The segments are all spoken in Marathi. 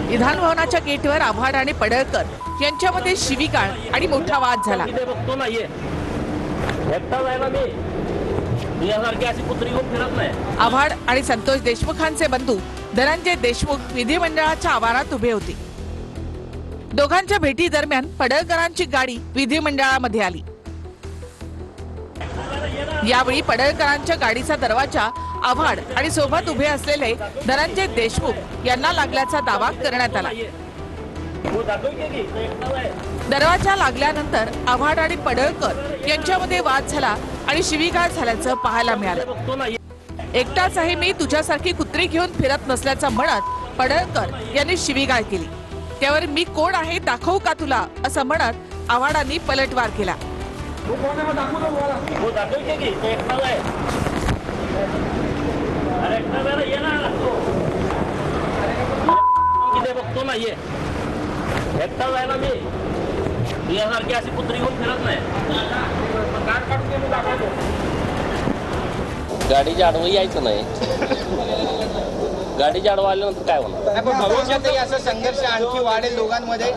विधान भवनाच्या गेटवर आव्हाड आणि पडळकर यांच्यामध्ये शिवीगाळ आणि मोठा वाद झाला। आव्हाड आणि संतोष देशमुखांचे बंधू धनंजय देशमुख विधिमंडळाच्या आवारात उभे होते। दोघांच्या भेटी दरम्यान पडळकरांची गाडी विधिमंडळामध्ये आली। यावेळी पडळकरांच्या गाडीचा दरवाजा आव्हाड आणि सोबत उभे असलेले धनंजय देशमुख यांना लागल्याचा दावा करण्यात आला। दरवाजा लागल्यानंतर आव्हाड आणि पडळकर यांच्यामध्ये वाद झाला आणि शिवीगाळ झाल्याचं पाहायला मिळालं। एकटाच आहे मी, तुझ्यासारखी कुत्री घेऊन फिरत नसल्याचं म्हणत पडळकर यांनी शिवीगाळ केली। त्यावर मी कोण आहे दाखवू का तुला असं म्हणत आव्हाडांनी पलटवार केला। गाडीच्या आडवं यायचं नाही। गाडीच्या आडवं आल्यानंतर काय होणार? भविष्यातही असं संघर्ष आणखी वाढेल दोघांमध्ये।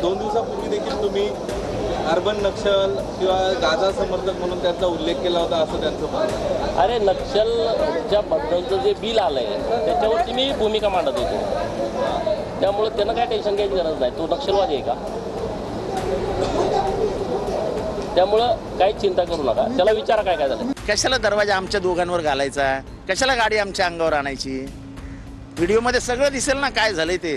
2 दिवसापूर्वी देखील तुम्ही अर्बन नक्षल किंवा गाजा समर्थक म्हणून त्यांचा उल्लेख केला होता असं त्यांचं म्हणणं। अरे नक्षलच्या बद्दलचं जे बिल आलंय त्याच्यावरती मी भूमिका मांडत होतो, त्यामुळे त्यांना काय टेन्शन घ्यायची गरज नाही। तो नक्षलवादी आहे का? त्यामुळं काही चिंता करू नका, त्याला विचारा काय काय झालं। कशाला दरवाजा आमच्या दोघांवर घालायचा, कशाला गाडी आमच्या अंगावर आणायची? व्हिडिओमध्ये सगळं दिसेल ना काय झालंय ते।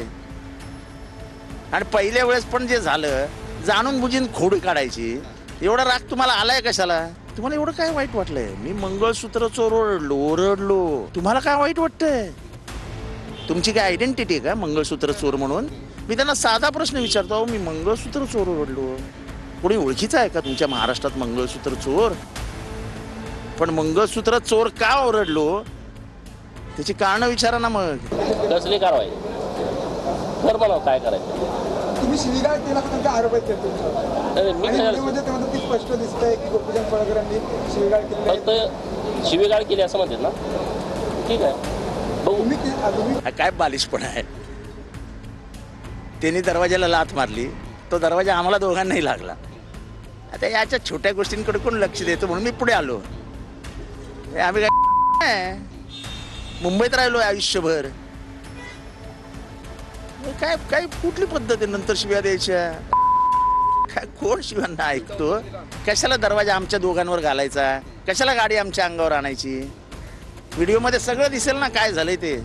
आणि पहिल्या वेळेस पण जे झालं जाणून बुजून खोड काढायची, एवढा राग तुम्हाला आलाय कशाला? तुम्हाला एवढं काय वाईट वाटलंय? मी मंगळसूत्र चोर ओरडलो, तुम्हाला काय वाईट वाटतंय? तुमची काय आयडेंटिटी आहे का मंगळसूत्र चोर म्हणून? मी त्यांना साधा प्रश्न विचारतो, मी मंगळसूत्र चोर ओरडलो, कोणी ओळखीचं आहे का तुमच्या महाराष्ट्रात मंगळसूत्र चोर? पण मंगळसूत्र चोर का ओरडलो त्याची कारण विचारा ना। मग कसली कारवाई कर म्हणा, काय करायचं? तुम्ही शिवीगाळ केला का तुमचा आरोप आहे तुमचा? मी ती स्पष्ट दिसतंय की गोपीचंद पडळकरांनी शिवीगाळ केली, फक्त शिवीगाळ केली असं म्हणतात ना? ठीक आहे, तुम्ही काय बालिशपणा आहे। त्यांनी दरवाजाला लाथ मारली, तो दरवाजा आम्हाला दोघांनाही लागला। आता याच्या छोट्या गोष्टींकडे कोण लक्ष देतो म्हणून मी पुढे आलो। आम्ही काय मुंबईत राहिलो आयुष्यभर, काय काय कुठली पद्धत आहे नंतर शिव्या द्यायच्या? काय कोण शिव्यांना ऐकतो? कशाला दरवाजा आमच्या दोघांवर घालायचा, कशाला गाडी आमच्या अंगावर आणायची? व्हिडिओमध्ये सगळं दिसेल ना काय झालंय ते।